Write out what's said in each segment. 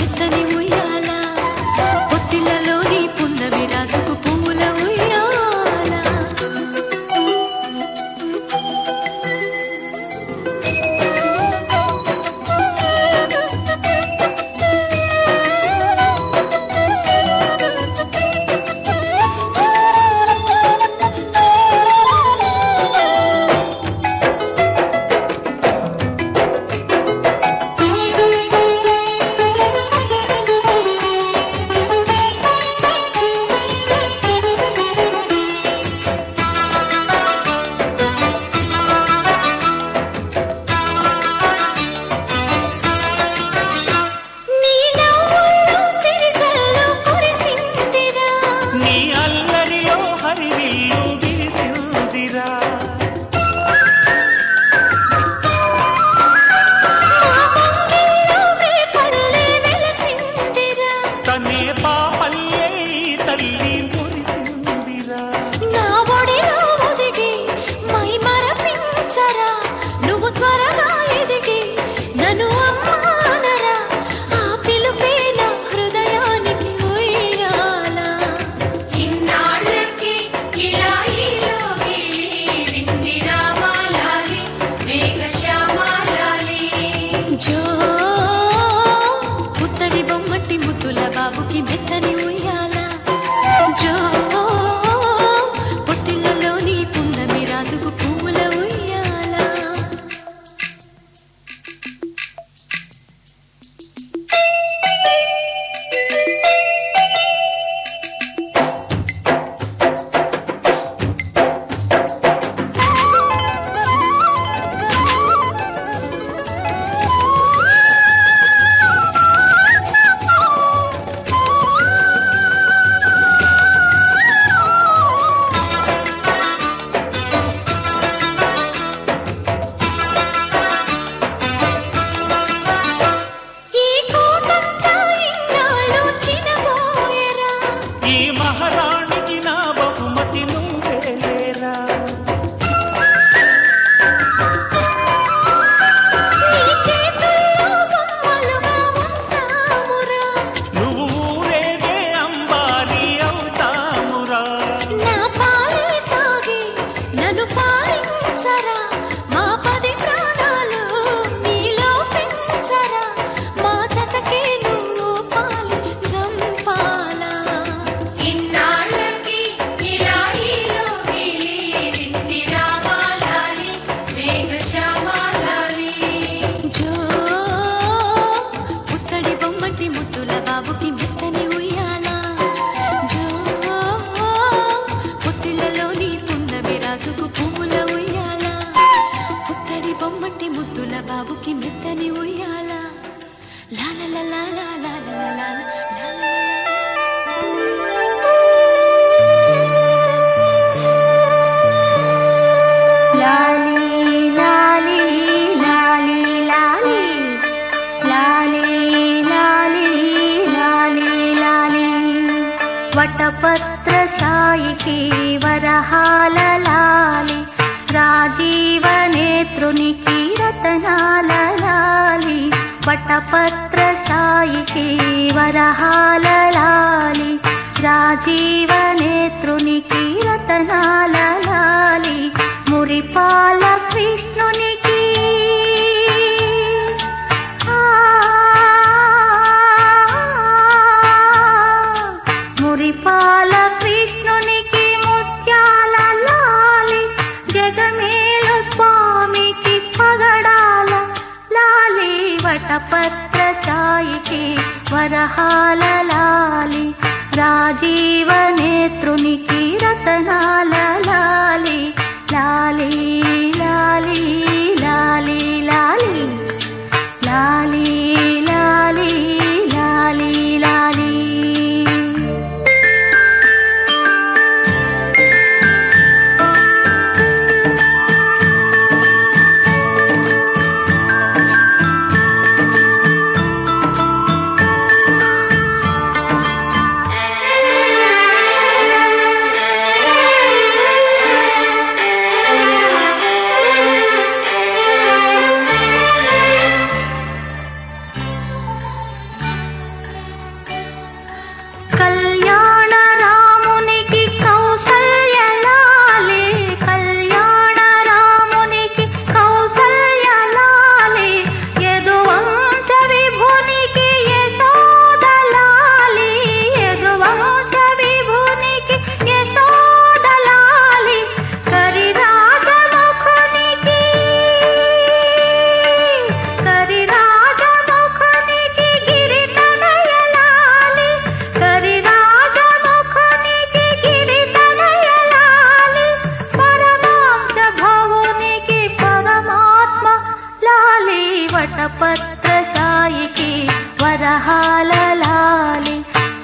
మెత్తని ఉయ్యాల పొత్తిళ్ళలోని పున్నమి రాజుకు పువ్వుల ఉయ్యాల బాబుకి మెత్తని ఉయ్యాల జో పొత్తిళ్ళలోని పున్నమి రాజుకు పువ్వుల ఉయ్యాల బాబుకి మెత్తని ఉయ్యాల జో పొత్తిళ్ళలోని పున్నమి రాజుకు పువ్వుల ఉయ్యాల పుత్తడి బొమ్మటి ముద్దుల బాబుకి మెత్తని ఉయ్యాల లాల లాల లాల లాల వటపత్ర సాయికి వరహాల లాలి రాజీవ నేత్రునికి రతనాల లాలి వటపత్ర సాయికి వరహాల లాలి రాజీవ నేత్రునికి రతనాల లాలి మురిపాల కృష్ణునికి మురిపాల కృష్ణునికి ముత్యాల లాలి జగమేలు స్వామికి పగడాల లాలి వటపత్ర సాయికి వరహాల లాలి రాజీవ నేత్రునికి రతనాల లాలి లాలి లాలి లాలి లాలి లాలి లాలి లాలి లాలి ముత్యాల లాలి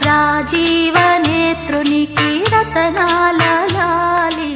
రాజీవ నేత్రునికి రతనాల లాలి.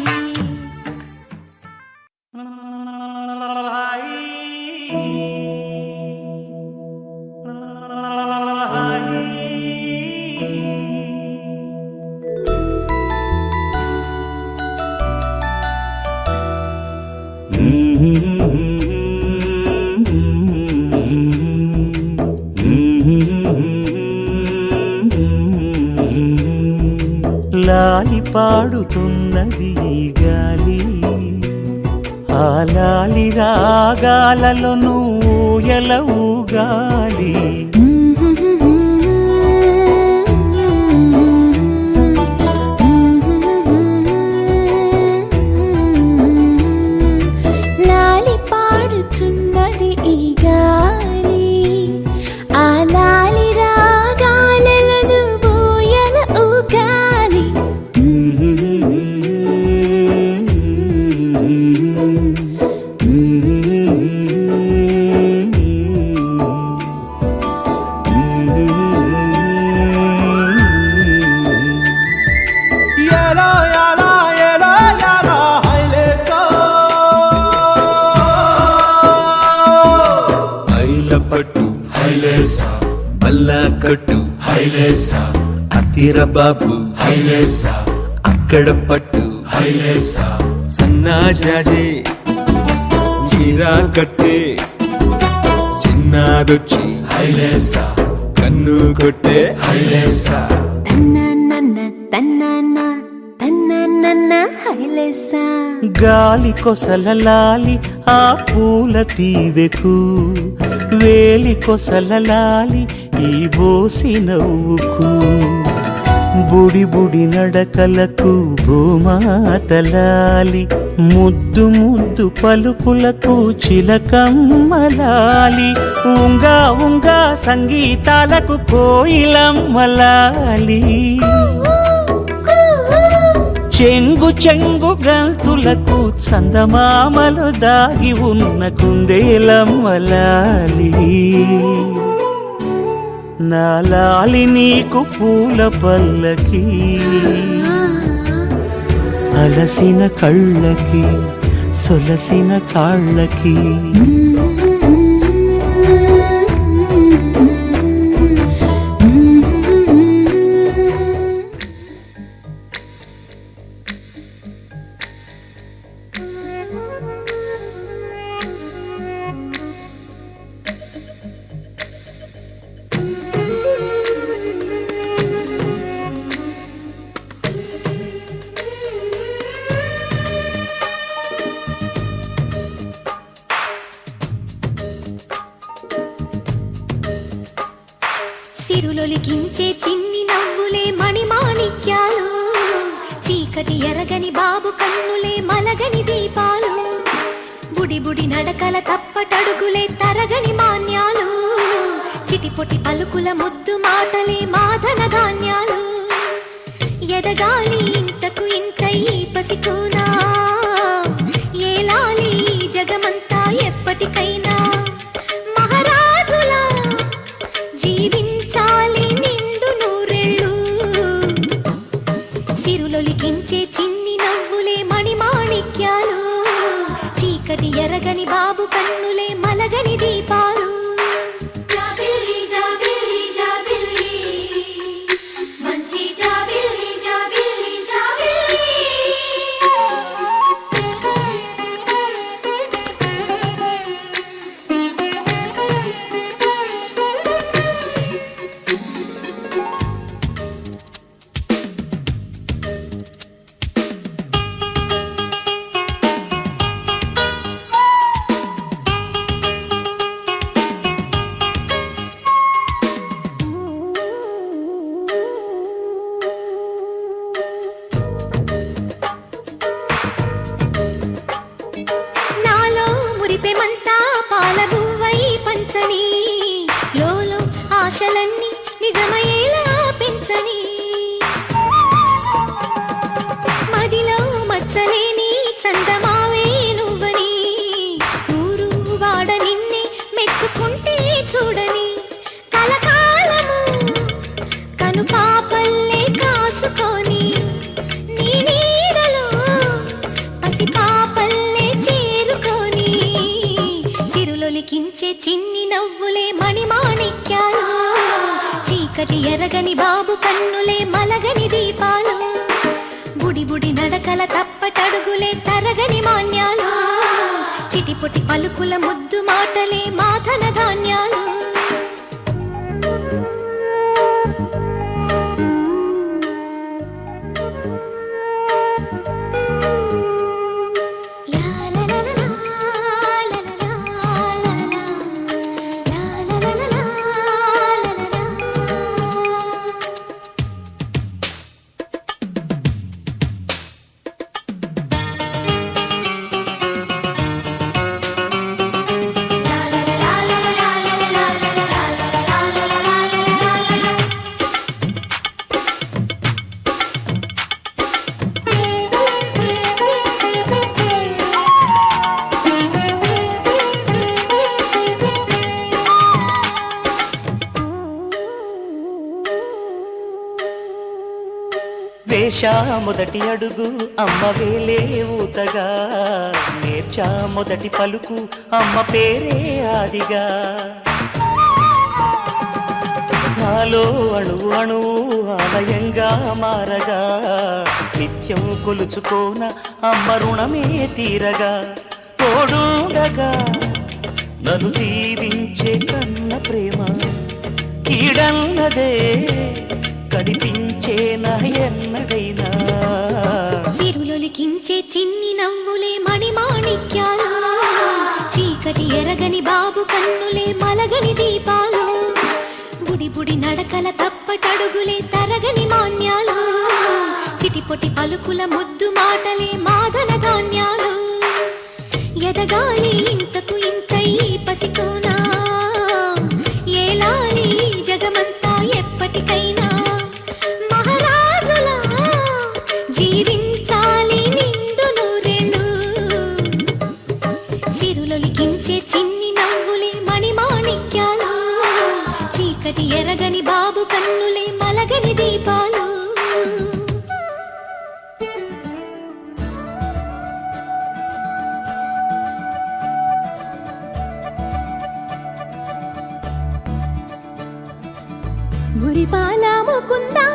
లాలి పాడుతున్నది ఈ గాలి, ఆ లాలి రాగాలలో నువ్వు ఎలా ఊగాలి. లాలి పాడుచున్నది ఈ గాలి, ఆ లాలి రాగాలలో నువ్వు ఎలా ఊగాలి. పట్టు హైలేసా, బల్లా కట్టు హైలేసా, అతిర బాబు హైలేసా, అక్కడ పట్టు హైలేసా, సన్నా జాజే చీరా కట్టే, చిన్నాదొచ్చి హైలేసా, కన్ను కొట్టే హైలేసా. తన్నన్న తన్నన్న తన్నన్న హైలేసా. గాలి కొసల లాలి ఆ పూల తీవెకు, వేలి కొసల లాలి ఈ బోసి నవ్వుకు, బుడి బుడి నడకలకు భూమాతలాలి, ముద్దు ముద్దు పలుకులకు చిలకమ్మలాలి, ఉంగా ఉంగా సంగీతాలకు కోయిలమ్మలాలి, చెంగు చెంగు గంతులకు చందమామలు దాగి ఉన్న కుందేలమ్మలాలి. నా లాలి నీకు పూల పల్లకి, అలసిన కళ్ళకి సొలసిన కాళ్ళకి. సిరులొలికించే చిన్ని నవ్వులే మణిమాణిక్యాలు, చీకటి ఎరగని బాబు కన్నులే మలగని దీపాలు, బుడి బుడి నడకల తప్పటడుగులే తరగని మాన్యాలు, చిటిపొటి పలుకుల ముద్దు మాటలే మాధన ధాన్యాలు, ఎదగాలి ఇంతకు ఇంత ఈ పసికోనా, ఏలాలి జగమంతా ఎప్పటికైనా, మహారాజులా జీవించాలి నిండు నూరెళ్ళు, సిరులొలికించే చిన్ని నవ్వులే మణిమాణిక్యాలు, చీకటి ఎరగని బాబు కన్నులే మలగని దీపాలు. జాబిల్లి జాబిల్లి జాబిల్లి మంచి జాబిల్లి జాబిల్లి జాబిల్లి. మురిపెమంతా పాలబువ్వై పంచని, లోలో ఆశలన్నీ నిజమయ్యేలా పెంచని, మదిలో మచ్చలేని చందమావే నువ్వని, ఊరు వాడ నిన్నే మెచ్చుకుంటే చూడని, కలకాలము చిన్ని నవ్వులే మణిమాణిక్యాలు చీకటి ఎరగని బాబు కన్నులే మలగని దీపాలు బుడి బుడి నడకల తప్పటడుగులే తరగని మాన్యాలు చిటిపొటి పలుకుల ముద్దు మాటలే మాధన ధాన్యాలు వేషా మొదటి అడుగు అమ్మ వేలే ఊతగా నేర్చా మొదటి పలుకు అమ్మ పేరే ఆదిగా నాలో అణువు అణువు ఆలయంగా మారగా నిత్యం కొలుచుకోన అమ్మ రుణమే తీరగా తోడుండగా నన్ను దీవించే కన్న ప్రేమ కీడన్నదే కనిపించేనా ఎన్నడైనా సిరులొలికించే చిన్ని నవ్వులే మణిమాణిక్యాలు చీకటి ఎరగని బాబు కన్నులే మలగని దీపాలు బుడి బుడి నడకల తప్పటడుగులే తరగని మాన్యాలు చిటిపొటి పలుకుల ముద్దు మాటలే మాధన ధాన్యాలు ఎదగాలి ఇంతకు ఇంతై పసికోనా ఏలాలి జగమంతా ఎప్పటికైనా మహారాజులా జీవించాలి నిండు నూరేళ్ళు సిరులొలికించే చిన్ని నవ్వులే మణిమాణిక్యాలు చీకటి ఎరగని బాబు కన్నులే మలగని దీపాలు మురిపాల ముకుందా